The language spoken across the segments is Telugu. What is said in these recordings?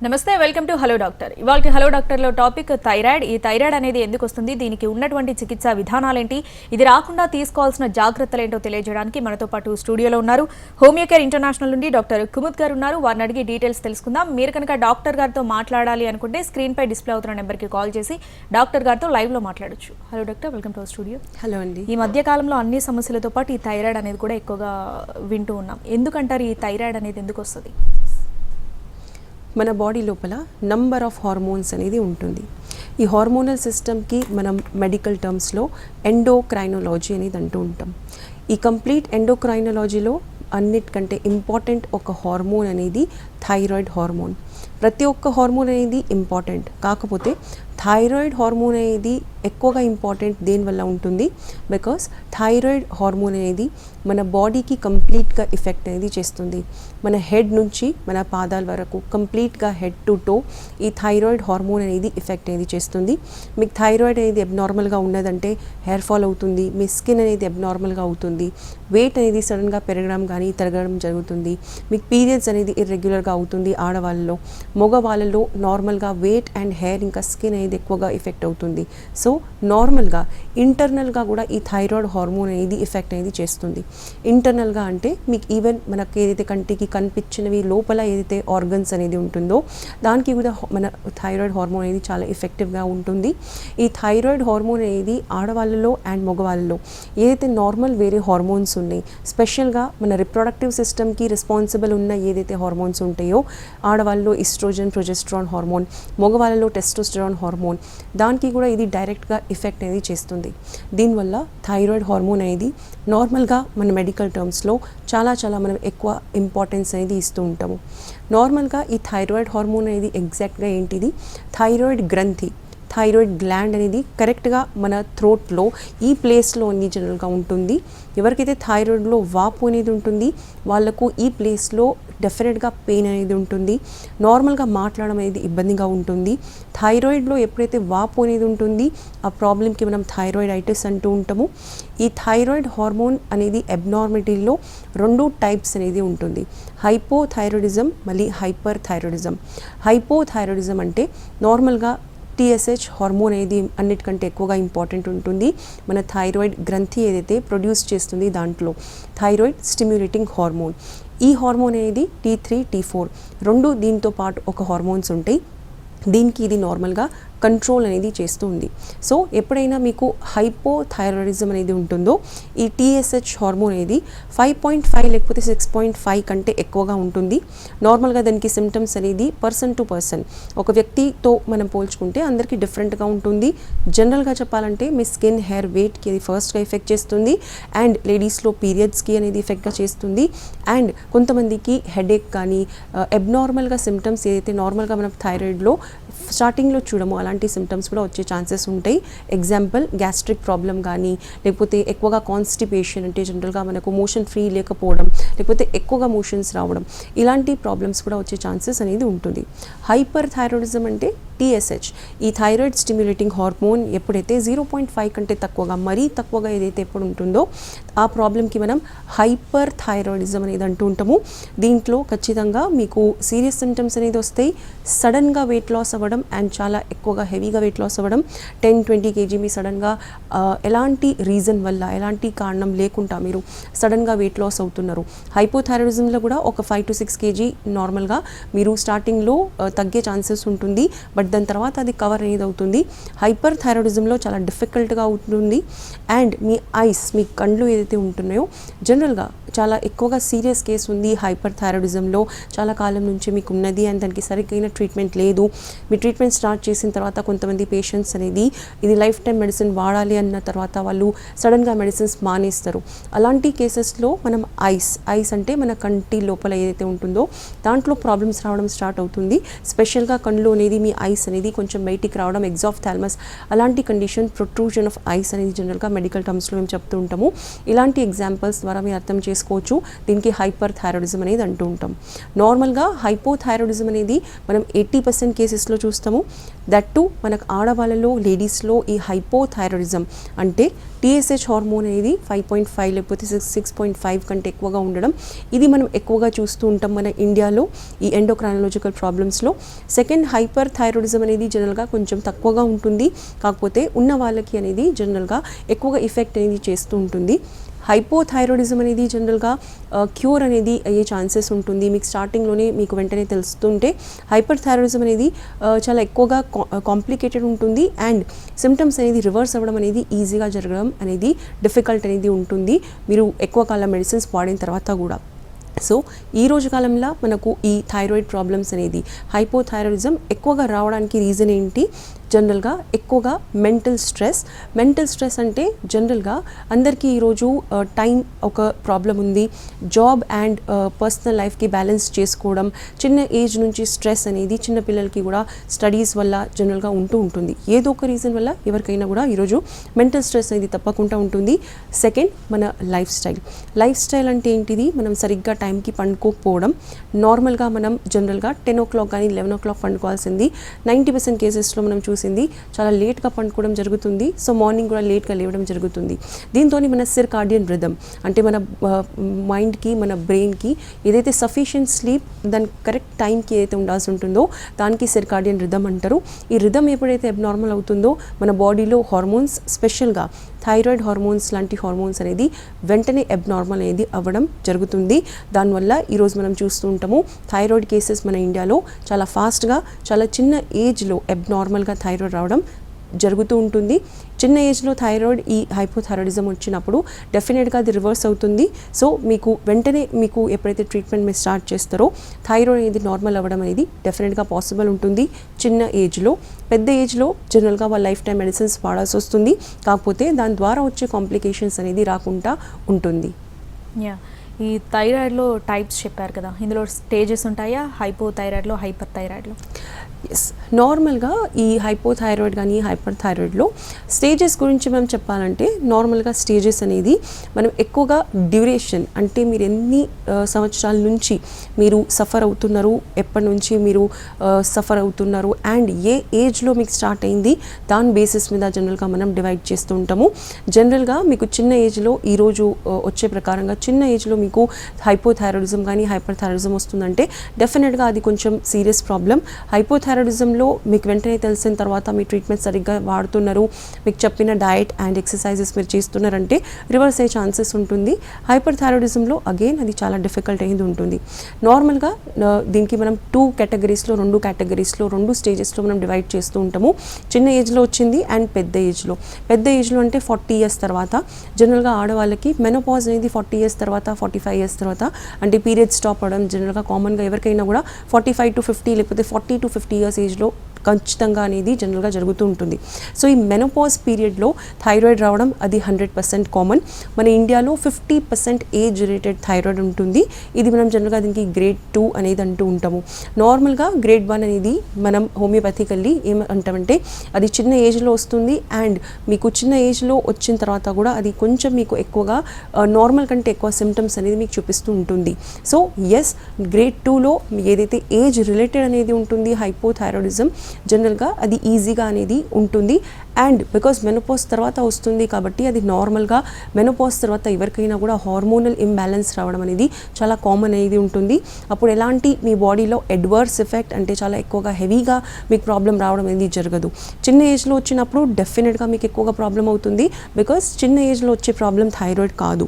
నమస్తే, వెల్కమ్ టు హలో డాక్టర్. ఇవాళ హలో డాక్టర్లో టాపిక్ థైరాయిడ్. ఈ థైరాయిడ్ అనేది ఎందుకు వస్తుంది, దీనికి ఉన్నటువంటి చికిత్సా విధానాలేంటి, ఇది రాకుండా తీసుకోవాల్సిన జాగ్రత్తలు ఏంటో తెలియజేయడానికి మనతో పాటు స్టూడియోలో ఉన్నారు హోమియో కేర్ ఇంటర్నేషనల్ నుండి డాక్టర్ కుముద్ గారు ఉన్నారు. వారిని అడిగి డీటెయిల్స్ తెలుసుకుందాం. మీరు కనుక డాక్టర్ గారితో మాట్లాడాలి అనుకుంటే స్క్రీన్ పై డిస్ప్లే అవుతున్న నెంబర్కి కాల్ చేసి డాక్టర్ గారితో లైవ్లో మాట్లాడొచ్చు. Hello doctor, welcome to studio. Hello అండి. ఈ మధ్య కాలంలో అన్ని సమస్యలతో పాటు ఈ థైరాయిడ్ అనేది కూడా ఎక్కువగా వింటూ ఉన్నాం. ఎందుకంటారు ఈ థైరాయిడ్ అనేది ఎందుకు వస్తుంది? మన బాడీ లోపల నంబర్ ఆఫ్ హార్మోన్స్ అనేది ఉంటుంది. ఈ హార్మోనల్ సిస్టమ్కి మనం మెడికల్ టర్మ్స్లో ఎండోక్రైనాలజీ అనేది అంటూ ఉంటాం. ఈ కంప్లీట్ ఎండోక్రైనాలజీలో అన్నిటికంటే ఇంపార్టెంట్ ఒక హార్మోన్ అనేది థైరాయిడ్ హార్మోన్. ప్రతి ఒక్క హార్మోన్ అనేది ఇంపార్టెంట్, కాకపోతే థైరాయిడ్ హార్మోన్ అనేది ఎక్కువగా ఇంపార్టెంట్ దేనివల్ల ఉంటుంది, బికాస్ థైరాయిడ్ హార్మోన్ అనేది మన బాడీకి కంప్లీట్గా ఎఫెక్ట్ అనేది చేస్తుంది. మన హెడ్ నుంచి మన పాదాల వరకు కంప్లీట్గా హెడ్ టు టో ఈ థైరాయిడ్ హార్మోన్ అనేది ఎఫెక్ట్ అనేది చేస్తుంది. మీకు థైరాయిడ్ అనేది అబ్నార్మల్గా ఉన్నదంటే హెయిర్ ఫాల్ అవుతుంది, మీ స్కిన్ అనేది అబ్నార్మల్గా అవుతుంది, వెయిట్ అనేది సడన్గా పెరగడం కానీ తరగడం జరుగుతుంది, మీకు పీరియడ్స్ అనేది ఇర్రెగ్యులర్గా అవుతుంది ఆడవాళ్ళలో. మగవాళ్ళలో నార్మల్గా వెయిట్ అండ్ హెయిర్ ఇంకా స్కిన్ అనేది ఎక్కువగా ఎఫెక్ట్ అవుతుంది. సో నార్మల్గా ఇంటర్నల్గా కూడా ఈ థైరాయిడ్ హార్మోన్ అనేది ఎఫెక్ట్ అనేది చేస్తుంది. ఇంటర్నల్గా అంటే మీకు ఈవెన్ మనకి ఏదైతే కంటికి కనిపించినవి లోపల ఏదైతే ఆర్గన్స్ అనేది ఉంటుందో దానికి కూడా మన థైరాయిడ్ హార్మోన్ అనేది చాలా ఎఫెక్టివ్గా ఉంటుంది. ఈ థైరాయిడ్ హార్మోన్ అనేది ఆడవాళ్ళలో అండ్ మగవాళ్ళలో ఏదైతే నార్మల్ వేరే హార్మోన్స్ ఉన్నాయి, స్పెషల్గా మన రిప్రొడక్టివ్ సిస్టమ్కి రెస్పాన్సిబుల్ ఉన్న ఏదైతే హార్మోన్స్ ఉంటాయో ఆడవాళ్ళలో ఈస్ట్రోజన్ ప్రొజెస్ట్రాన్ హార్మోన్, మగవాళ్ళలో టెస్టోస్టెరాన్ హార్మోన్, దానికి కూడా ఇది డైరెక్ట్గా ఎఫెక్ట్ అనేది చేస్తుంది. దీనివల్ల థైరాయిడ్ హార్మోన్ అనేది నార్మల్గా మన మెడికల్ టర్మ్స్లో చాలా మనం ఎక్కువ ఇంపార్టెన్స్ అనేది ఇస్తూ ఉంటాము. నార్మల్గా ఈ థైరాయిడ్ హార్మోన్ అనేది ఎగ్జాక్ట్గా ఏంటిది, థైరాయిడ్ గ్రంథి, థైరాయిడ్ గ్లాండ్ అనేది కరెక్ట్గా మన థ్రోట్లో ఈ ప్లేస్లో అన్ని జనరల్గా ఉంటుంది. ఎవరికైతే థైరాయిడ్లో వాపు అనేది ఉంటుంది వాళ్ళకు ఈ ప్లేస్లో డెఫినెట్గా పెయిన్ అనేది ఉంటుంది, నార్మల్గా మాట్లాడడం అనేది ఇబ్బందిగా ఉంటుంది. థైరాయిడ్లో ఎప్పుడైతే వాపు అనేది ఉంటుంది ఆ ప్రాబ్లంకి మనం థైరాయిడైటిస్ అంటూ ఉంటాము. ఈ థైరాయిడ్ హార్మోన్ అనేది అబ్నార్మాలిటీలో 2 టైప్స్ అనేది ఉంటుంది, హైపోథైరాయిడిజం మళ్ళీ హైపర్ థైరాయిడిజం. హైపోథైరాయిడిజం అంటే నార్మల్గా TSH హార్మోన్ అనేది అన్నిటికంటే ఎక్కువగా ఇంపార్టెంట్ ఉంటుంది. మన థైరాయిడ్ గ్రంథి ఏదైతే ప్రొడ్యూస్ చేస్తుంది దాంట్లో థైరాయిడ్ స్టిమ్యులేటింగ్ హార్మోన్. ఈ హార్మోన్ అనేది T3, T4 2 దీంతో పాటు ఒక హార్మోన్స్ ఉంటాయి. దీనికి ఇది నార్మల్గా కంట్రోల్ అనేది చేస్తుంది. సో ఎప్పుడైనా మీకు హైపోథైరాయిడిజం అనేది ఉంటుందో ఈ TSH హార్మోన్ అనేది 5.5 లేకపోతే 6.5 కంటే ఎక్కువగా ఉంటుంది. నార్మల్గా దానికి సిమ్టమ్స్ అనేది పర్సన్ టు పర్సన్, ఒక వ్యక్తితో మనం పోల్చుకుంటే అందరికీ డిఫరెంట్గా ఉంటుంది. జనరల్గా చెప్పాలంటే మీ స్కిన్, హెయిర్, వెయిట్కి అది ఫస్ట్గా ఎఫెక్ట్ చేస్తుంది, అండ్ లేడీస్లో పీరియడ్స్కి అనేది ఎఫెక్ట్గా చేస్తుంది, అండ్ కొంతమందికి హెడేక్ కానీ అబ్నార్మల్గా సిమ్టమ్స్ ఏదైతే నార్మల్గా మనం థైరాయిడ్లో స్టార్టింగ్లో చూడము అలాంటి సిమ్టమ్స్ కూడా వచ్చే ఛాన్సెస్ ఉంటాయి. ఎగ్జాంపుల్ గ్యాస్ట్రిక్ ప్రాబ్లం కానీ, లేకపోతే ఎక్కువగా కాన్స్టిపేషన్ అంటే జనరల్గా మనకు మోషన్ ఫ్రీ లేకపోవడం, లేకపోతే ఎక్కువగా మోషన్స్ రావడం, ఇలాంటి ప్రాబ్లమ్స్ కూడా వచ్చే ఛాన్సెస్ అనేది ఉంటుంది. హైపర్ థైరాయిడిజం అంటే TSH, ఈ థైరాయిడ్ స్టిమ్యులేటింగ్ హార్మోన్ ఎప్పుడైతే 0.5 కంటే తక్కువగా, మరీ తక్కువగా ఏదైతే ఎప్పుడు ఉంటుందో ఆ ప్రాబ్లంకి మనం హైపర్ థైరాయిడిజం అనేది అంటూ ఉంటాము. దీంట్లో ఖచ్చితంగా మీకు సీరియస్ సిమ్టమ్స్ అనేది వస్తాయి, సడన్గా వెయిట్ లాస్ అవ్వడం అండ్ చాలా ఎక్కువగా హెవీగా వెయిట్ లాస్ అవ్వడం, 10-20 kg మీ సడన్గా ఎలాంటి రీజన్ వల్ల, ఎలాంటి కారణం లేకుండా మీరు సడన్గా వెయిట్ లాస్ అవుతున్నారు. హైపోథైరాయిడిజంలో కూడా ఒక 5 to 6 kg నార్మల్గా మీరు స్టార్టింగ్లో తగ్గే ఛాన్సెస్ ఉంటుంది, బట్ దాని తర్వాత అది కవర్ అనేది అవుతుంది. హైపర్ థైరాయిడిజంలో చాలా డిఫికల్ట్గా అవుతుంది. అండ్ మీ ఐస్, మీ కళ్ళు ఏదైతే ఉంటున్నాయో జనరల్గా చాలా ఎక్కువగా సీరియస్ కేసు ఉంది హైపర్ థైరాయిడిజంలో, చాలా కాలం నుంచి మీకు ఉన్నది అండ్ దానికి సరిగ్గా ట్రీట్మెంట్ లేదు. మీ ట్రీట్మెంట్ స్టార్ట్ చేసిన తర్వాత కొంతమంది పేషెంట్స్ అనేది ఇది లైఫ్ టైం మెడిసిన్ వాడాలి అన్న తర్వాత వాళ్ళు సడన్గా మెడిసిన్స్ మానేస్తారు. అలాంటి కేసెస్లో మనం ఐస్ అంటే మన కంటి లోపల ఏదైతే ఉంటుందో దాంట్లో ప్రాబ్లమ్స్ రావడం స్టార్ట్ అవుతుంది. స్పెషల్గా కళ్ళు అనేది మీ ఐస్ అనేది కొంచెం బయటికి రావడం, ఎగ్జాఫ్థాల్మస్ అలాంటి కండిషన్, ప్రొట్రూజన్ ఆఫ్ ఐస్ అనేది జనరల్గా మెడికల్ టర్మ్స్లో మేము చెప్తూ ఉంటాము. ఇలాంటి ఎగ్జాంపుల్స్ ద్వారా మీరు అర్థం చేసుకోవచ్చు. దీనికి హైపర్ థైరాయిడిజం అనేది అంటూ ఉంటాం. నార్మల్గా హైపోథైరాయిడిజం అనేది మనం 80% కేసెస్లో చూస్తాము. దట్ టు మనకు ఆడవాళ్ళలో లేడీస్లో ఈ హైపోథైరాయిడిజం అంటే TSH హార్మోన్ అనేది 5.5 లేకపోతే 6.5 కంటే ఎక్కువగా ఉండడం, ఇది మనం ఎక్కువగా చూస్తూ ఉంటాం మన ఇండియాలో ఈ ఎండోక్రైనాలజికల్ ప్రాబ్లమ్స్లో. సెకండ్, హైపర్ థైరాయిడిజం అనేది జనరల్గా కొంచెం తక్కువగా ఉంటుంది, కాకపోతే ఉన్న వాళ్ళకి అనేది జనరల్గా ఎక్కువగా ఎఫెక్ట్ అనేది చేస్తూ ఉంటుంది. హైపోథైరాయిడిజం అనేది జనరల్గా క్యూర్ అనేది అయ్యే ఛాన్సెస్ ఉంటుంది. మీకు స్టార్టింగ్లోనే మీకు వెంటనే తెలుస్తుంటే హైపర్ థైరాయిడిజం అనేది చాలా ఎక్కువగా కాంప్లికేటెడ్ ఉంటుంది అండ్ సిమ్టమ్స్ అనేది రివర్స్ అవ్వడం అనేది ఈజీగా జరగడం అనేది డిఫికల్ట్ అనేది ఉంటుంది మీరు ఎక్కువ కాలం మెడిసిన్స్ వాడిన తర్వాత కూడా. సో ఈ రోజు కాలంలో మనకు ఈ థైరాయిడ్ ప్రాబ్లమ్స్ అనేది హైపోథైరాయిడిజం ఎక్కువగా రావడానికి రీజన్ ఏంటి? జనరల్గా ఎక్కువగా మెంటల్ స్ట్రెస్ అంటే జనరల్గా అందరికీ ఈరోజు టైం ఒక ప్రాబ్లం ఉంది. జాబ్ అండ్ పర్సనల్ లైఫ్కి బ్యాలెన్స్ చేసుకోవడం, చిన్న ఏజ్ నుంచి స్ట్రెస్ అనేది చిన్న పిల్లలకి కూడా స్టడీస్ వల్ల జనరల్గా ఉంటుంది. ఏదో ఒక రీజన్ వల్ల ఎవరికైనా కూడా ఈరోజు మెంటల్ స్ట్రెస్ అనేది తప్పకుండా ఉంటుంది. సెకండ్, మన లైఫ్ స్టైల్ అంటే ఏంటిది? మనం సరిగ్గా టైంకి పండుకోకపోవడం. నార్మల్గా మనం జనరల్గా 10 o'clock కానీ 11 o'clock పండుకోవాల్సింది 90% కేసెస్లో మనం చూసింది చాలా లేట్గా పండుకోవడం జరుగుతుంది. సో మార్నింగ్ కూడా లేట్గా లేవడం జరుగుతుంది. దీంతో మన సిర్కాడియన్ రిథమ్ అంటే మన మైండ్కి మన బ్రెయిన్కి ఏదైతే సఫిషియెంట్ స్లీప్ దాని కరెక్ట్ టైంకి ఏదైతే ఉండాల్సి ఉంటుందో దానికి సిర్కాడియన్ రిథమ్ అంటారు. ఈ రిథమ్ ఎప్పుడైతే అబ్నార్మల్ అవుతుందో మన బాడీలో హార్మోన్స్, స్పెషల్గా థైరాయిడ్ హార్మోన్స్ లాంటి హార్మోన్స్ అనేది వెంటనే అబ్నార్మల్ అనేది అవ్వడం జరుగుతుంది. దానివల్ల ఈరోజు మనం చూస్తూ ఉంటాము థైరాయిడ్ కేసెస్ మన ఇండియాలో చాలా ఫాస్ట్గా చాలా చిన్న ఏజ్లో అబ్నార్మల్గా థైరాయిడ్ రావడం జరుగుతూ ఉంటుంది. చిన్న ఏజ్లో థైరాయిడ్ ఈ హైపోథైరాయిడిజం వచ్చినప్పుడు డెఫినెట్గా అది రివర్స్ అవుతుంది. సో మీకు వెంటనే మీకు ఎప్పుడైతే ట్రీట్మెంట్ మీరు స్టార్ట్ చేస్తారో థైరాయిడ్ అనేది నార్మల్ అవ్వడం అనేది డెఫినెట్గా పాసిబుల్ ఉంటుంది చిన్న ఏజ్లో. పెద్ద ఏజ్లో జనరల్గా వాళ్ళ లైఫ్ టైం మెడిసిన్స్ వాడాల్సి వస్తుంది, కాకపోతే దాని ద్వారా వచ్చే కాంప్లికేషన్స్ అనేది రాకుండా ఉంటుంది. ఈ థైరాయిడ్లో టైప్స్ చెప్పారు కదా, ఇందులో స్టేజెస్ ఉంటాయా హైపోథైరాయిడ్లో, హైపర్ థైరాయిడ్లో? ఎస్, నార్మల్గా ఈ హైపోథైరాయిడ్ కానీ హైపర్ థైరాయిడ్లో స్టేజెస్ గురించి మనం చెప్పాలంటే నార్మల్గా స్టేజెస్ అనేది మనం ఎక్కువగా డ్యూరేషన్ అంటే మీరు ఎన్ని సంవత్సరాల నుంచి మీరు సఫర్ అవుతున్నారు, ఎప్పటి నుంచి మీరు సఫర్ అవుతున్నారు అండ్ ఏ ఏజ్లో మీకు స్టార్ట్ అయింది దాని బేసిస్ మీద జనరల్గా మనం డివైడ్ చేస్తూ ఉంటాము. జనరల్గా మీకు చిన్న ఏజ్లో ఈరోజు వచ్చే ప్రకారంగా చిన్న ఏజ్లో మీకు హైపోథైరాయిడిజం కానీ హైపర్ థైరాయిడిజం వస్తుందంటే డెఫినెట్గా అది కొంచెం సీరియస్ ప్రాబ్లం. హైపోథైరాయిడిజంలో మీకు వెంటనే తెలిసిన తర్వాత మీ ట్రీట్మెంట్ సరిగ్గా వాడుతున్నారు, మీకు చెప్పిన డయట్ అండ్ ఎక్సర్సైజెస్ మీరు చేస్తున్నారంటే రివర్స్ అయ్యే ఛాన్సెస్ ఉంటుంది. హైపర్ థైరాయిడిజంలో అగైన్ అది చాలా డిఫికల్ట్ అయింది ఉంటుంది. నార్మల్గా దీనికి మనం రెండు కేటగిరీస్లో 2 స్టేజెస్లో మనం డివైడ్ చేస్తూ ఉంటాము. చిన్న ఏజ్లో వచ్చింది అండ్ పెద్ద ఏజ్లో అంటే 40 years తర్వాత. జనరల్గా ఆడవాళ్ళకి మెనోపాజ్ అనేది 40 years తర్వాత 45 years తర్వాత అంటే పీరియడ్ స్టాప్ అవ్వడం జనరల్గా కామన్గా ఎవరికైనా కూడా 45 to 50 లేకపోతే 40 to 50 years ఏజ్లో ఖచ్చితంగా అనేది జనరల్గా జరుగుతూ ఉంటుంది. సో ఈ మెనోపాజ్ పీరియడ్లో థైరాయిడ్ రావడం అది 100% కామన్. మన ఇండియాలో 50% ఏజ్ రిలేటెడ్ థైరాయిడ్ ఉంటుంది. ఇది మనం జనరల్గా దీనికి గ్రేడ్ 2 అనేది అంటూ ఉంటాము. నార్మల్గా గ్రేడ్ 1 అనేది మనం హోమియోపతికల్లీ ఏమంటామంటే అది చిన్న ఏజ్లో వస్తుంది అండ్ మీకు చిన్న ఏజ్లో వచ్చిన తర్వాత కూడా అది కొంచెం మీకు ఎక్కువగా నార్మల్ కంటే ఎక్కువ సిమ్టమ్స్ అనేది మీకు చూపిస్తూ ఉంటుంది. సో ఎస్, గ్రేడ్ 2లో ఏదైతే ఏజ్ రిలేటెడ్ అనేది ఉంటుంది హైపోథైరాయిడిజం జనరల్గా అది ఈజీగా అనేది ఉంటుంది అండ్ బికాస్ మెనోపాజ్ తర్వాత వస్తుంది కాబట్టి అది నార్మల్గా మెనోపాజ్ తర్వాత ఎవరికైనా కూడా హార్మోనల్ ఇంబ్యాలెన్స్ రావడం అనేది చాలా కామన్ అనేది ఉంటుంది. అప్పుడు ఎలాంటి మీ బాడీలో అడ్వర్స్ ఎఫెక్ట్ అంటే చాలా ఎక్కువగా హెవీగా మీకు ప్రాబ్లం రావడం అనేది జరగదు. చిన్న ఏజ్లో వచ్చినప్పుడు డెఫినెట్గా మీకు ఎక్కువగా ప్రాబ్లం అవుతుంది బికాస్ చిన్న ఏజ్లో వచ్చే ప్రాబ్లం థైరాయిడ్ కాదు.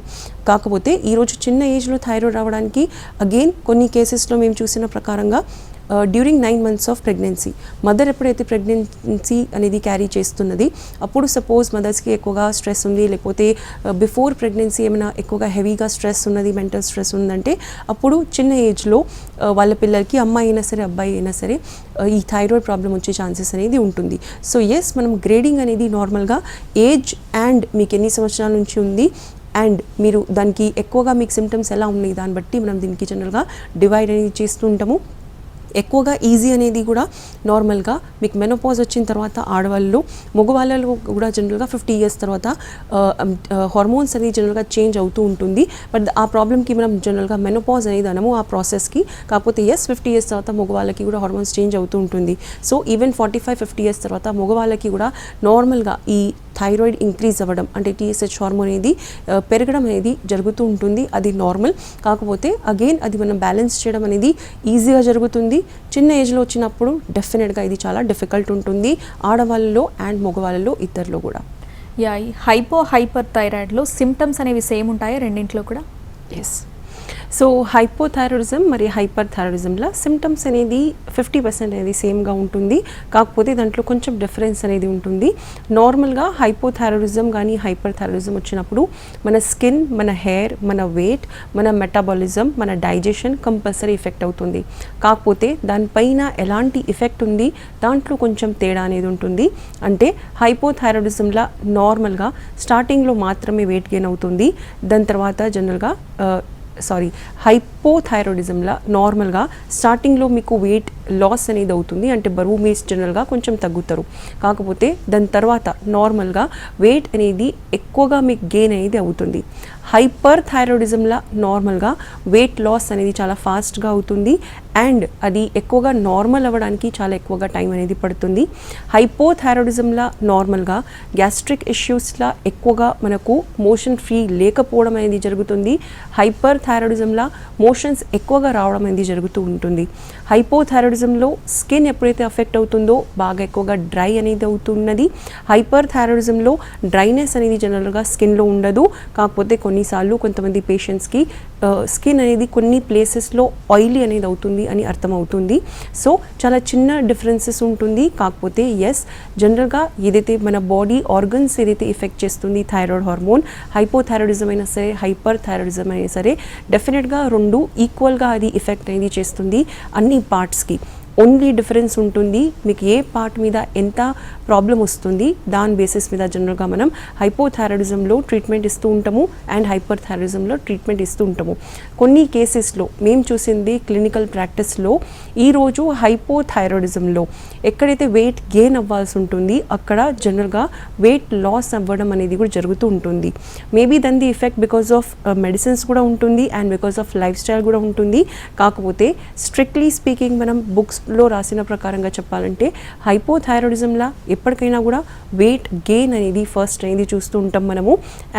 కాకపోతే ఈరోజు చిన్న ఏజ్లో థైరాయిడ్ రావడానికి అగైన్ కొన్ని కేసెస్లో మేము చూసిన ప్రకారంగా during 9 months of pregnancy mother ఎప్పుడైతే ప్రెగ్నెన్సీ అనేది క్యారీ చేస్తున్నది అప్పుడు సపోజ్ మదర్స్కి ఎక్కువగా స్ట్రెస్ ఉంది లేకపోతే బిఫోర్ ప్రెగ్నెన్సీ ఏమైనా ఎక్కువగా హెవీగా స్ట్రెస్ ఉన్నది, మెంటల్ స్ట్రెస్ ఉందంటే అప్పుడు చిన్న ఏజ్లో వాళ్ళ పిల్లలకి అమ్మాయి అయినా సరే అబ్బాయి అయినా సరే ఈ థైరాయిడ్ ప్రాబ్లం వచ్చే ఛాన్సెస్ అనేది ఉంటుంది. సో ఎస్, మనం గ్రేడింగ్ అనేది నార్మల్గా ఏజ్ అండ్ మీకు ఎన్ని సంవత్సరాల నుంచి ఉంది అండ్ మీరు దానికి ఎక్కువగా మీకు సిమ్టమ్స్ ఎలా ఉన్నాయి దాన్ని బట్టి మనం దీనికి జనరల్గా డివైడ్ అనేది చేస్తూ ఉంటాము. ఎక్కువగా ఈజీ అనేది కూడా నార్మల్గా మీకు మెనోపాజ్ వచ్చిన తర్వాత ఆడవాళ్ళు మగవాళ్ళలో కూడా జనరల్గా 50 years తర్వాత హార్మోన్స్ అనేది జనరల్గా చేంజ్ అవుతూ ఉంటుంది. బట్ ఆ ప్రాబ్లమ్కి మనం జనరల్గా మెనోపాజ్ అనేది అనము ఆ ప్రాసెస్కి. కాకపోతే 50 years తర్వాత మగవాళ్ళకి కూడా హార్మోన్స్ చేంజ్ అవుతూ ఉంటుంది. సో ఈవెన్ 45-50 years తర్వాత మగవాళ్ళకి కూడా నార్మల్గా ఈ థైరాయిడ్ ఇంక్రీజ్ అవ్వడం అంటే TSH హార్మోన్ అనేది పెరగడం అనేది జరుగుతూ ఉంటుంది. అది నార్మల్. కాకపోతే అగైన్ అది మనం బ్యాలెన్స్ చేయడం అనేది ఈజీగా జరుగుతుంది. చిన్న ఏజ్లో వచ్చినప్పుడు డెఫినెట్గా ఇది చాలా డిఫికల్ట్ ఉంటుంది ఆడవాళ్ళలో అండ్ మగవాళ్ళలో ఇద్దరిలో కూడా. యా, ఈ హైపర్ థైరాయిడ్లో సిమ్టమ్స్ అనేవి సేమ్ ఉంటాయా రెండింటిలో కూడా? ఎస్. సో హైపోథైరాయిడిజం మరియు హైపర్ థైరాయిడిజంలో సిమ్టమ్స్ అనేది 50% అనేది సేమ్గా ఉంటుంది. కాకపోతే దాంట్లో కొంచెం డిఫరెన్స్ అనేది ఉంటుంది. నార్మల్గా హైపోథైరాయిడిజం కానీ హైపర్ థైరాయిడిజం వచ్చినప్పుడు మన స్కిన్, మన హెయిర్, మన వెయిట్, మన మెటబాలిజం, మన డైజెషన్ కంపల్సరీ ఎఫెక్ట్ అవుతుంది. కాకపోతే దానిపైన ఎలాంటి ఎఫెక్ట్ ఉంది దాంట్లో కొంచెం తేడా అనేది ఉంటుంది. అంటే హైపోథైరాయిడిజంలో నార్మల్గా స్టార్టింగ్లో మాత్రమే వెయిట్ గెయిన్ అవుతుంది. దాని తర్వాత జనరల్గా హైపోథైరాయిడిజంలో నార్మల్గా స్టార్టింగ్లో మీకు వెయిట్ లాస్ అనేది అవుతుంది. అంటే బరువు మీ జనరల్గా కొంచెం తగ్గుతారు. కాకపోతే దాని తర్వాత నార్మల్గా వెయిట్ అనేది ఎక్కువగా మీకు గెయిన్ అనేది అవుతుంది. హైపర్ థైరాయిడిజంలో నార్మల్గా వెయిట్ లాస్ అనేది చాలా ఫాస్ట్గా అవుతుంది అండ్ అది ఎక్కువగా నార్మల్ అవ్వడానికి చాలా ఎక్కువగా టైం అనేది పడుతుంది. హైపోథైరాయిడిజంలో నార్మల్గా గ్యాస్ట్రిక్ ఇష్యూస్లో ఎక్కువగా మనకు మోషన్ ఫ్రీ లేకపోవడం అనేది జరుగుతుంది. హైపర్ థైరాయిడిజంలో మోషన్స్ ఎక్కువగా రావడం అనేది జరుగుతూ ఉంటుంది. హైపోథైరాయిడిజంలో స్కిన్ ఎప్పుడైతే అఫెక్ట్ అవుతుందో బాగా ఎక్కువగా డ్రై అనేది అవుతున్నది. హైపర్ థైరాయిడిజంలో డ్రైనెస్ అనేది జనరల్గా స్కిన్లో ఉండదు. కాకపోతే కొన్నిసార్లు కొంతమంది పేషెంట్స్కి స్కిన్ అనేది కొన్ని ప్లేసెస్లో ఆయిలీ అనేది అవుతుంది అని అర్థమవుతుంది. సో చాలా చిన్న డిఫరెన్సెస్ ఉంటుంది. కాకపోతే ఎస్, జనరల్గా ఏదైతే మన బాడీ ఆర్గన్స్ ఏదైతే ఎఫెక్ట్ చేస్తుంది థైరాయిడ్ హార్మోన్, హైపోథైరాయిడిజం అయినా సరే హైపర్ థైరాయిడిజం అయినా సరే డెఫినెట్గా రెండు ఈక్వల్గా అది ఎఫెక్ట్ అనేది చేస్తుంది అన్ని పార్ట్స్కి. ఓన్లీ డిఫరెన్స్ ఉంటుంది మీకు ఏ పార్ట్ మీద ఎంత ప్రాబ్లం వస్తుంది దాని బేసిస్ మీద జనరల్గా మనం హైపోథైరాయిడిజంలో ట్రీట్మెంట్ ఇస్తూ ఉంటాము అండ్ హైపర్ థైరాయిడిజంలో ట్రీట్మెంట్ ఇస్తూ ఉంటాము. కొన్ని కేసెస్లో మేము చూసింది క్లినికల్ ప్రాక్టీస్లో ఈరోజు హైపోథైరాయిడిజంలో ఎక్కడైతే వెయిట్ గెయిన్ అవ్వాల్సి ఉంటుంది అక్కడ జనరల్గా వెయిట్ లాస్ అవ్వడం అనేది కూడా జరుగుతూ ఉంటుంది. మేబీ దాని the effect because of medicines కూడా ఉంటుంది and because of life style కూడా ఉంటుంది. కాకపోతే స్ట్రిక్ట్లీ స్పీకింగ్ మనం బుక్స్లో రాసిన ప్రకారంగా చెప్పాలంటే హైపోథైరాయిడిజంలో ఎప్పటికైనా కూడా వెయిట్ గెయిన్ అనేది ఫస్ట్ అనేది చూస్తూ ఉంటాం మనము.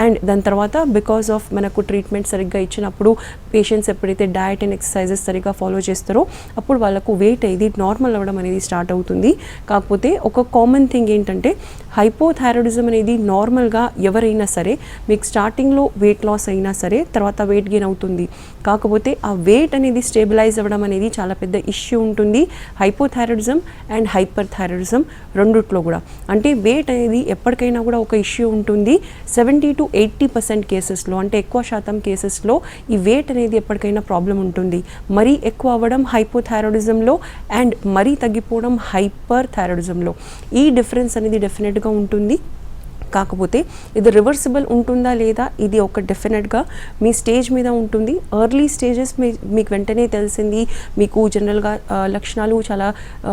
అండ్ దాని తర్వాత బికాస్ ఆఫ్ మనకు ట్రీట్మెంట్ సరిగ్గా ఇచ్చినప్పుడు పేషెంట్స్ ఎప్పుడైతే డయట్ అండ్ ఎక్సర్సైజెస్ సరిగ్గా ఫాలో చేస్తారో అప్పుడు వాళ్ళకు వెయిట్ అనేది నార్మల్ అవ్వడం అనేది స్టార్ట్ అవుతుంది. కాకపోతే ఒక కామన్ థింగ్ ఏంటంటే హైపోథైరాయిడిజం అనేది నార్మల్గా ఎవరైనా సరే మీకు స్టార్టింగ్లో వెయిట్ లాస్ అయినా సరే తర్వాత వెయిట్ గెయిన్ అవుతుంది. కాకపోతే ఆ వెయిట్ అనేది స్టేబిలైజ్ అవ్వడం అనేది చాలా పెద్ద ఇష్యూ ఉంటుంది హైపోథైరాయిడిజం అండ్ హైపర్ థైరాయిడిజం రెండిట్లో కూడా. అంటే వెయిట్ అనేది ఎప్పటికైనా కూడా ఒక ఇష్యూ ఉంటుంది. 70 to 80% కేసెస్లో అంటే ఎక్కువ శాతం కేసెస్లో ఈ వెయిట్ అనేది ఎప్పటికైనా ప్రాబ్లం ఉంటుంది. మరీ ఎక్కువ అవ్వడం హైపోథైరాయిడిజంలో అండ్ మరీ తగ్గిపోవడం హైపర్ థైరాయిడిజంలో. ఈ డిఫరెన్స్ అనేది డెఫినెట్గా ఉంటుంది. కాకపోతే ఇది రివర్సిబుల్ ఉంటుందా లేదా ఇది ఒక డెఫినెట్గా మీ స్టేజ్ మీద ఉంటుంది. ఎర్లీ స్టేజెస్ మీకు వెంటనే తెలిసింది మీకు జనరల్గా లక్షణాలు చాలా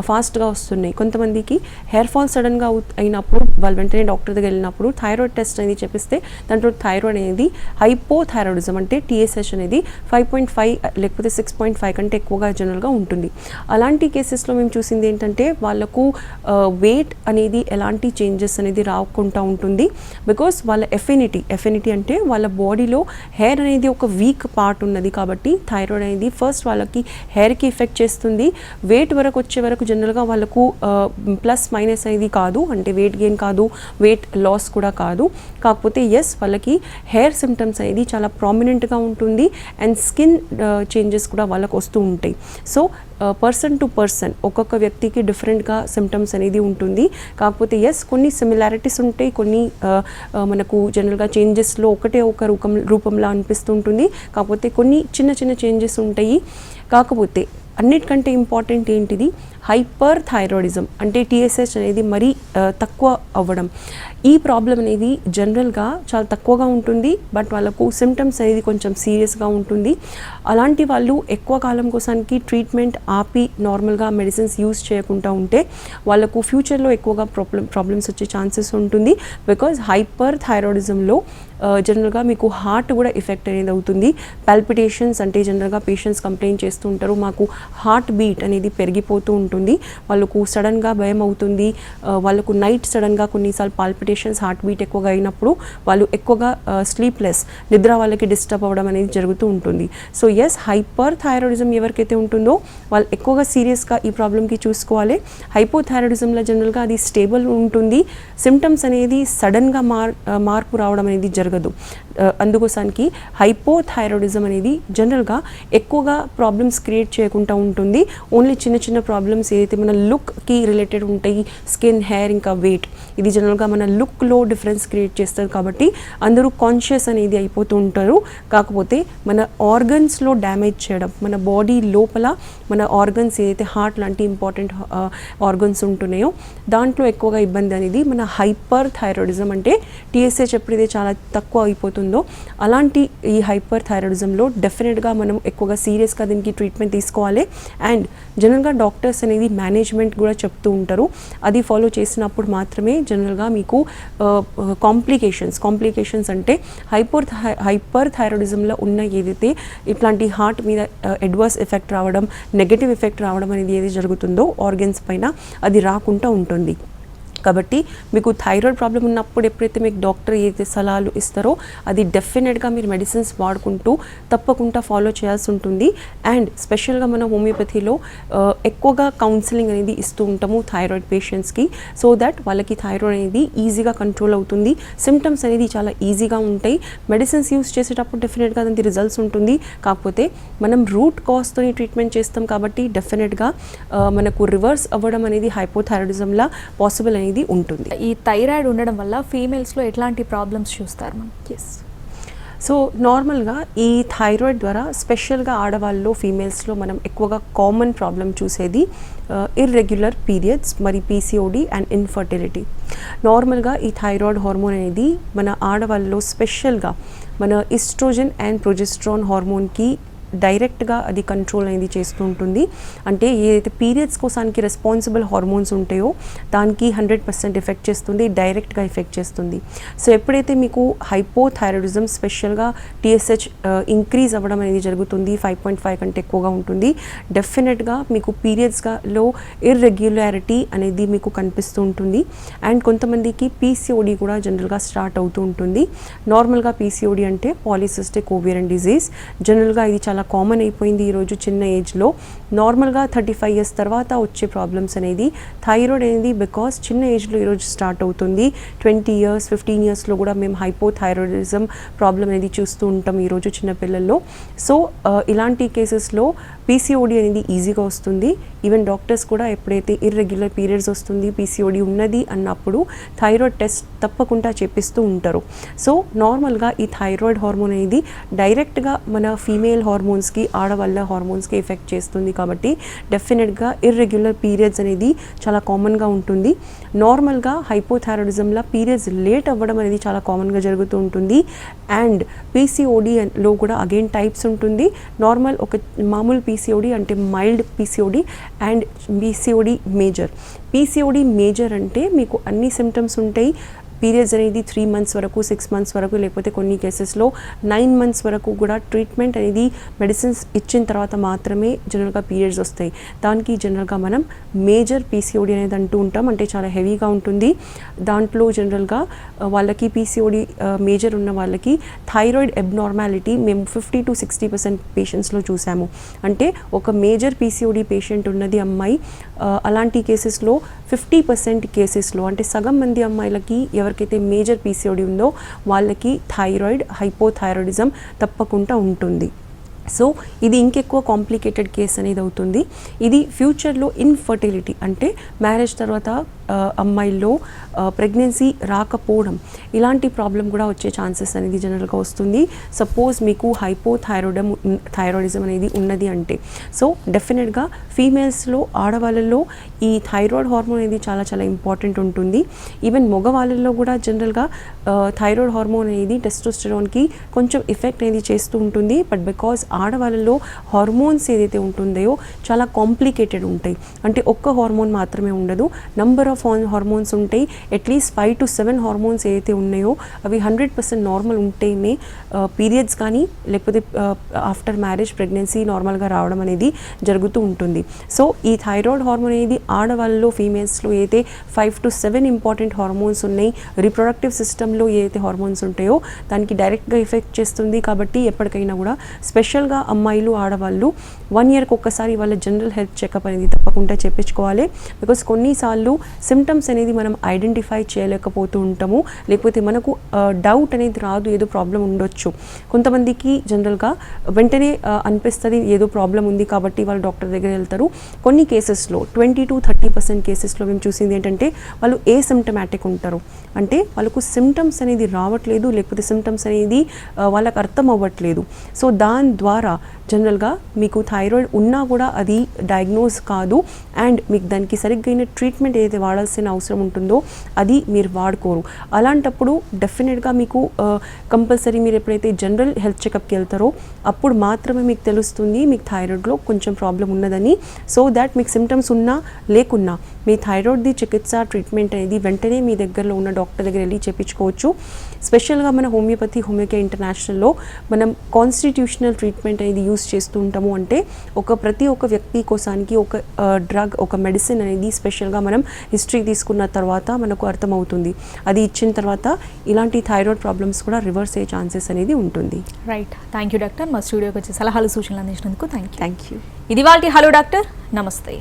ఫాస్ట్గా వస్తున్నాయి. కొంతమందికి హెయిర్ ఫాల్ సడన్గా అయినప్పుడు వాళ్ళు వెంటనే డాక్టర్ దగ్గర వెళ్ళినప్పుడు థైరాయిడ్ టెస్ట్ అనేది చెప్పిస్తే దాంట్లో థైరాయిడ్ అనేది హైపోథైరాయిడిజం అంటే TSH అనేది 5.5 లేకపోతే 6.5 కంటే ఎక్కువగా జనరల్గా ఉంటుంది. అలాంటి కేసెస్లో మేము చూసింది ఏంటంటే వాళ్ళకు వెయిట్ అనేది ఎలాంటి చేంజెస్ అనేది రాకుండా ఉంటుంది. బికాస్ వాళ్ళ ఎఫినిటీ అంటే వాళ్ళ బాడీలో హెయిర్ అనేది ఒక వీక్ పార్ట్ ఉన్నది కాబట్టి థైరాయిడ్ అనేది ఫస్ట్ వాళ్ళకి హెయిర్కి ఎఫెక్ట్ చేస్తుంది. వెయిట్ వరకు వచ్చే వరకు జనరల్గా వాళ్ళకు ప్లస్ మైనస్ అనేది కాదు, అంటే వెయిట్ గెయిన్ కాదు, వెయిట్ లాస్ కూడా కాదు. కాకపోతే ఎస్ వాళ్ళకి హెయిర్ సిమ్టమ్స్ అనేది చాలా ప్రామినెంట్గా ఉంటుంది అండ్ స్కిన్ చేంజెస్ కూడా వాళ్ళకు వస్తూ ఉంటాయి. సో పర్సన్ టు పర్సన్ ఒక్కొక్క వ్యక్తికి డిఫరెంట్గా సిమ్టమ్స్ అనేది ఉంటుంది. కాకపోతే ఎస్ కొన్ని సిమిలారిటీస్ ఉంటాయి, కొన్ని మనకు జనరల్గా చేంజెస్లో ఒకటే ఒక రూపంలో అనిపిస్తూ ఉంటుంది. కాకపోతే కొన్ని చిన్న చిన్న చేంజెస్ ఉంటాయి. కాకపోతే అన్నిటికంటే ఇంపార్టెంట్ ఏంటిది, హైపర్ థైరాయిడిజం అంటే TSH అనేది మరీ తక్కువ అవ్వడం. ఈ ప్రాబ్లం అనేది జనరల్గా చాలా తక్కువగా ఉంటుంది, బట్ వాళ్ళకు సిమ్టమ్స్ అనేది కొంచెం సీరియస్గా ఉంటుంది. అలాంటి వాళ్ళు ఎక్కువ కాలం కోసానికి ట్రీట్మెంట్ ఆపి నార్మల్గా మెడిసిన్స్ యూస్ చేయకుండా ఉంటే వాళ్ళకు ఫ్యూచర్లో ఎక్కువగా ప్రాబ్లమ్స్ వచ్చే ఛాన్సెస్ ఉంటుంది. బికాజ్ హైపర్ థైరాయిడిజంలో జనరల్గా మీకు హార్ట్ కూడా ఎఫెక్ట్ అనేది అవుతుంది. పాల్పిటేషన్స్ అంటే జనరల్గా పేషెంట్స్ కంప్లైంట్ చేస్తూ ఉంటారు, మాకు హార్ట్ బీట్ అనేది పెరిగిపోతూ ఉంటుంది, వాళ్ళకు సడన్గా భయం అవుతుంది, వాళ్ళకు నైట్ సడన్గా కొన్నిసార్లు పాల్పిటేషన్స్ హార్ట్ బీట్ ఎక్కువగా అయినప్పుడు వాళ్ళు ఎక్కువగా స్లీప్లెస్, నిద్ర వాళ్ళకి డిస్టర్బ్ అవ్వడం అనేది జరుగుతూ ఉంటుంది. సో ఎస్, హైపర్ థైరాయిడిజం ఎవరికైతే ఉంటుందో వాళ్ళు ఎక్కువగా సీరియస్గా ఈ ప్రాబ్లమ్కి చూసుకోవాలి. హైపోథైరాయిడిజంలో జనరల్గా అది స్టేబుల్ ఉంటుంది, సిమ్టమ్స్ అనేది సడన్గా మార్పు రావడం అనేది జరగదు. అందుకోసానికి హైపోథైరాయిడిజం అనేది జనరల్గా ఎక్కువగా ప్రాబ్లమ్స్ క్రియేట్ చేయకుండా ఉంటుంది. ఓన్లీ చిన్న చిన్న ప్రాబ్లమ్స్ ఏదైతే మన లుక్కి రిలేటెడ్ ఉంటాయి, స్కిన్, హెయిర్, ఇంకా వెయిట్, ఇది జనరల్గా మన లుక్లో డిఫరెన్స్ క్రియేట్ చేస్తారు. కాబట్టి అందరూ కాన్షియస్ అనేది అయిపోతూ ఉంటారు. కాకపోతే మన ఆర్గన్స్లో డ్యామేజ్ చేయడం, మన బాడీ లోపల మన ఆర్గన్స్ ఏదైతే హార్ట్ లాంటి ఇంపార్టెంట్ ఆర్గన్స్ ఉంటున్నాయో దాంట్లో ఎక్కువగా ఇబ్బంది అనేది మన హైపర్ థైరాయిడిజం అంటే TSH ఎప్పుడైతే చాలా తక్కువ అయిపోతుందో అలాంటి ఈ హైపర్ థైరాయిడిజంలో డెఫినెట్గా మనం ఎక్కువగా సీరియస్గా దీనికి ట్రీట్మెంట్ తీసుకోవాలి. అండ్ జనరల్గా డాక్టర్స్ అనేది మేనేజ్మెంట్ కూడా చెప్తూ ఉంటారు, అది ఫాలో చేసినప్పుడు మాత్రమే జనరల్గా మీకు కాంప్లికేషన్స్ అంటే హైపర్ థైరాయిడిజంలో ఉన్న ఏదైతే ఇట్లాంటి హార్ట్ మీద అడ్వర్స్ ఎఫెక్ట్ రావడం, నెగటివ్ ఎఫెక్ట్ రావడం అనేది ఏది జరుగుతుందో ఆర్గన్స్ పైన అది రాకుండా ఉంటుంది. కాబట్టి మీకు థైరాయిడ్ ప్రాబ్లం ఉన్నప్పుడు ఎప్పుడైతే మీకు డాక్టర్ ఏదైతే సలహాలు ఇస్తారో అది డెఫినెట్గా మీరు మెడిసిన్స్ వాడుకుంటూ తప్పకుండా ఫాలో చేయాల్సి ఉంటుంది. అండ్ స్పెషల్గా మన హోమియోపతిలో ఎక్కువగా కౌన్సిలింగ్ అనేది ఇస్తూ ఉంటాము థైరాయిడ్ పేషెంట్స్కి, సో దట్ వాళ్ళకి థైరాయిడ్ అనేది ఈజీగా కంట్రోల్ అవుతుంది, సిమ్టమ్స్ అనేది చాలా ఈజీగా ఉంటాయి. మెడిసిన్స్ యూస్ చేసేటప్పుడు డెఫినెట్గా దానికి రిజల్ట్స్ ఉంటుంది, కాకపోతే మనం రూట్ కాజ్తో ట్రీట్మెంట్ చేస్తాం కాబట్టి డెఫినెట్గా మనకు రివర్స్ అవ్వడం అనేది హైపోథైరాయిడిజంలా పాసిబుల్ అనేది ఉంటుంది. ఈ థైరాయిడ్ ఉండడం వల్ల ఫీమేల్స్లో ఎట్లాంటి ప్రాబ్లమ్స్ చూస్తారు మనం? ఎస్, సో నార్మల్గా ఈ థైరాయిడ్ ద్వారా స్పెషల్గా ఆడవాళ్ళలో, ఫీమేల్స్లో మనం ఎక్కువగా కామన్ ప్రాబ్లం చూసేది ఇర్రెగ్యులర్ పీరియడ్స్, మరి PCOD అండ్ ఇన్ఫర్టిలిటీ. నార్మల్గా ఈ థైరాయిడ్ హార్మోన్ అనేది మన ఆడవాళ్ళలో స్పెషల్గా మన ఈస్ట్రోజన్ అండ్ ప్రొజెస్ట్రాన్ హార్మోన్కి డైరెక్ట్గా అది కంట్రోల్ అనేది చేస్తూ ఉంటుంది. అంటే ఏదైతే పీరియడ్స్ కోసానికి రెస్పాన్సిబుల్ హార్మోన్స్ ఉంటాయో దానికి 100% ఎఫెక్ట్ చేస్తుంది, డైరెక్ట్గా ఎఫెక్ట్ చేస్తుంది. సో ఎప్పుడైతే మీకు హైపోథైరాయిడిజం స్పెషల్గా TSH ఇంక్రీజ్ అవ్వడం అనేది జరుగుతుంది, 5.5 కంటే ఎక్కువగా ఉంటుంది, డెఫినెట్గా మీకు పీరియడ్స్లో ఇర్రెగ్యులారిటీ అనేది మీకు కనిపిస్తూ ఉంటుంది. అండ్ కొంతమందికి PCOD కూడా జనరల్గా స్టార్ట్ అవుతూ ఉంటుంది. నార్మల్గా PCOD అంటే పాలిసిస్టిక్ ఓవేరియన్ డిజీజ్, జనరల్గా ఇది చాలా కామన్ అయిపోయింది ఈరోజు చిన్న ఏజ్లో. నార్మల్గా 35 ఇయర్స్ తర్వాత వచ్చే ప్రాబ్లమ్స్ అనేది థైరాయిడ్ అనేది బికాస్ చిన్న ఏజ్లో ఈరోజు స్టార్ట్ అవుతుంది. 20 ఇయర్స్ 15 ఇయర్స్లో కూడా మేము హైపోథైరాయిడిజం ప్రాబ్లం అనేది చూస్తూ ఉంటాం ఈరోజు చిన్నపిల్లల్లో. సో ఇలాంటి కేసెస్లో PCOD అనేది ఈజీగా వస్తుంది. ఈవెన్ డాక్టర్స్ కూడా ఎప్పుడైతే ఇర్రెగ్యులర్ పీరియడ్స్ వస్తుంది, PCOD ఉన్నది అన్నప్పుడు థైరాయిడ్ టెస్ట్ తప్పకుండా చేపిస్తూ ఉంటారు. సో నార్మల్గా ఈ థైరాయిడ్ హార్మోన్ అనేది డైరెక్ట్గా మన ఫీమేల్ హార్మోన్స్కి, ఆడవాళ్ళ హార్మోన్స్కి ఎఫెక్ట్ చేస్తుంది. కాబట్టి డెఫినెట్గా ఇర్రెగ్యులర్ పీరియడ్స్ అనేది చాలా కామన్గా ఉంటుంది. నార్మల్గా హైపోథైరాయిడిజంలో పీరియడ్స్ లేట్ అవ్వడం అనేది చాలా కామన్గా జరుగుతూ ఉంటుంది. అండ్ PCODలో కూడా అగైన్ టైప్స్ ఉంటుంది. నార్మల్ ఒక మామూలు PCOD అంటే mild PCOD and PCOD major. PCOD major అంటే మీకు అన్ని సిమ్టమ్స్ ఉంటాయి, పీరియడ్స్ అనేది 3 months వరకు, 6 months వరకు, లేకపోతే కొన్ని కేసెస్లో 9 months వరకు కూడా ట్రీట్మెంట్ అనేది మెడిసిన్స్ ఇచ్చిన తర్వాత మాత్రమే జనరల్గా పీరియడ్స్ వస్తాయి. దానికి జనరల్గా మనం మేజర్ PCOD అనేది అంటూ ఉంటాం, అంటే చాలా హెవీగా ఉంటుంది. దాంట్లో జనరల్గా వాళ్ళకి PCOD మేజర్ ఉన్న వాళ్ళకి థైరాయిడ్ అబ్నార్మాలిటీ మేము 50 to 60% పేషెంట్స్లో చూసాము. అంటే ఒక మేజర్ PCOD పేషెంట్ ఉన్నది అమ్మాయి, అలాంటి కేసెస్లో 50% కేసెస్లో అంటే సగం మంది అమ్మాయిలకి ఎవరికైతే మేజర్ PCOD ఉందో వాళ్ళకి థైరాయిడ్ హైపోథైరాయిడిజం తప్పకుండా ఉంటుంది. సో ఇది ఇంకెక్కువ కాంప్లికేటెడ్ కేస్ అనేది అవుతుంది. ఇది ఫ్యూచర్లో ఇన్ఫర్టిలిటీ అంటే మ్యారేజ్ తర్వాత అమ్మాయిల్లో ప్రెగ్నెన్సీ రాకపోవడం ఇలాంటి ప్రాబ్లం కూడా వచ్చే ఛాన్సెస్ అనేది జనరల్గా వస్తుంది. సపోజ్ మీకు థైరాయిడిజం అనేది ఉన్నది అంటే. సో డెఫినెట్గా ఫీమేల్స్లో ఆడవాళ్ళలో ఈ థైరాయిడ్ హార్మోన్ అనేది చాలా చాలా ఇంపార్టెంట్ ఉంటుంది. ఈవెన్ మగవాళ్ళల్లో కూడా జనరల్గా థైరాయిడ్ హార్మోన్ అనేది టెస్టోస్టెరాన్కి కొంచెం ఎఫెక్ట్ అనేది చేస్తూ ఉంటుంది. బట్ బికాజ్ ఆడవాళ్ళలో హార్మోన్స్ ఏదైతే ఉంటుందో చాలా కాంప్లికేటెడ్ ఉంటాయి. అంటే ఒక్క హార్మోన్ మాత్రమే ఉండదు, నంబర్ ఆఫ్ హార్మోన్స్ ఉంటాయి. అట్లీస్ట్ 5 to 7 హార్మోన్స్ ఏదైతే ఉన్నాయో అవి 100% నార్మల్ ఉంటేనే పీరియడ్స్ కానీ లేకపోతే ఆఫ్టర్ మ్యారేజ్ ప్రెగ్నెన్సీ నార్మల్గా రావడం అనేది జరుగుతూ ఉంటుంది. సో ఈ థైరాయిడ్ హార్మోన్ అనేది ఆడవాళ్ళలో ఫీమేల్స్లో ఏదైతే 5 to 7 ఇంపార్టెంట్ హార్మోన్స్ ఉన్నాయి, రిప్రొడక్టివ్ సిస్టంలో ఏదైతే హార్మోన్స్ ఉంటాయో దానికి డైరెక్ట్గా ఎఫెక్ట్ చేస్తుంది. కాబట్టి ఎప్పటికైనా కూడా స్పెషల్గా అమ్మాయిలు ఆడవాళ్ళు 1 yearకి ఒక్కసారి వాళ్ళ జనరల్ హెల్త్ చెకప్ అనేది తప్పకుండా చేయించుకోవాలి. బికాస్ కొన్నిసార్లు సిమ్టమ్స్ అనేది మనం ఐడెంటిఫై చేయలేకపోతూ ఉంటాము, లేకపోతే మనకు డౌట్ అనేది రాదు, ఏదో ప్రాబ్లం ఉండొచ్చు. కొంతమందికి జనరల్గా వెంటనే అనిపిస్తుంది ఏదో ప్రాబ్లం ఉంది కాబట్టి వాళ్ళు డాక్టర్ దగ్గర వెళ్తారు. కొన్ని కేసెస్లో 20 to 30% కేసెస్లో మేము చూసింది ఏంటంటే వాళ్ళు ఏసిమ్టమాటిక్ ఉంటారు. అంటే వాళ్ళకు సిమ్టమ్స్ అనేది రావట్లేదు, లేకపోతే సిమ్టమ్స్ అనేది వాళ్ళకి అర్థం అవ్వట్లేదు. సో దాని ద్వారా జనరల్గా మీకు థైరాయిడ్ ఉన్నా కూడా అది డయాగ్నోస్ కాదు, అండ్ మీకు దానికి సరిగ్గా ట్రీట్మెంట్ ఏదైతే వాడాల్సిన అవసరం ఉంటుందో అది మీరు వాడుకోరు. అలాంటప్పుడు డెఫినెట్గా మీకు కంపల్సరీ మీరు ఎప్పుడైతే జనరల్ హెల్త్ చెకప్కి వెళ్తారో అప్పుడు మాత్రమే మీకు తెలుస్తుంది మీకు థైరాయిడ్లో కొంచెం ప్రాబ్లం ఉన్నదని. సో దాట్ మీకు సిమ్టమ్స్ ఉన్నా లేకున్నా మీ థైరాయిడ్ది చికిత్స ట్రీట్మెంట్ అనేది వెంటనే మీ దగ్గరలో ఉన్న డాక్టర్ దగ్గర వెళ్ళి చేయించుకోవచ్చు. స్పెషల్గా మన హోమియోకేర్ ఇంటర్నేషనల్లో మనం కాన్స్టిట్యూషనల్ ట్రీట్మెంట్ అనేది యూస్ చేస్తూ ఉంటాము. అంటే ప్రతి ఒక్క వ్యక్తి కోసానికి ఒక డ్రగ్, ఒక మెడిసిన్ అనేది స్పెషల్గా మనం హిస్టరీ తీసుకున్న తర్వాత మనకు అర్థమవుతుంది. అది ఇచ్చిన తర్వాత ఇలాంటి థైరాయిడ్ ప్రాబ్లమ్స్ కూడా రివర్స్ అయ్యే ఛాన్సెస్ అనేది ఉంటుంది. Right, thank you doctor. మా స్టూడియోకి వచ్చి సలహాలు సూచనలు అందించినందుకు థ్యాంక్ యూ. Thank you. ఇది వాళ్ళ హలో డాక్టర్. నమస్తే.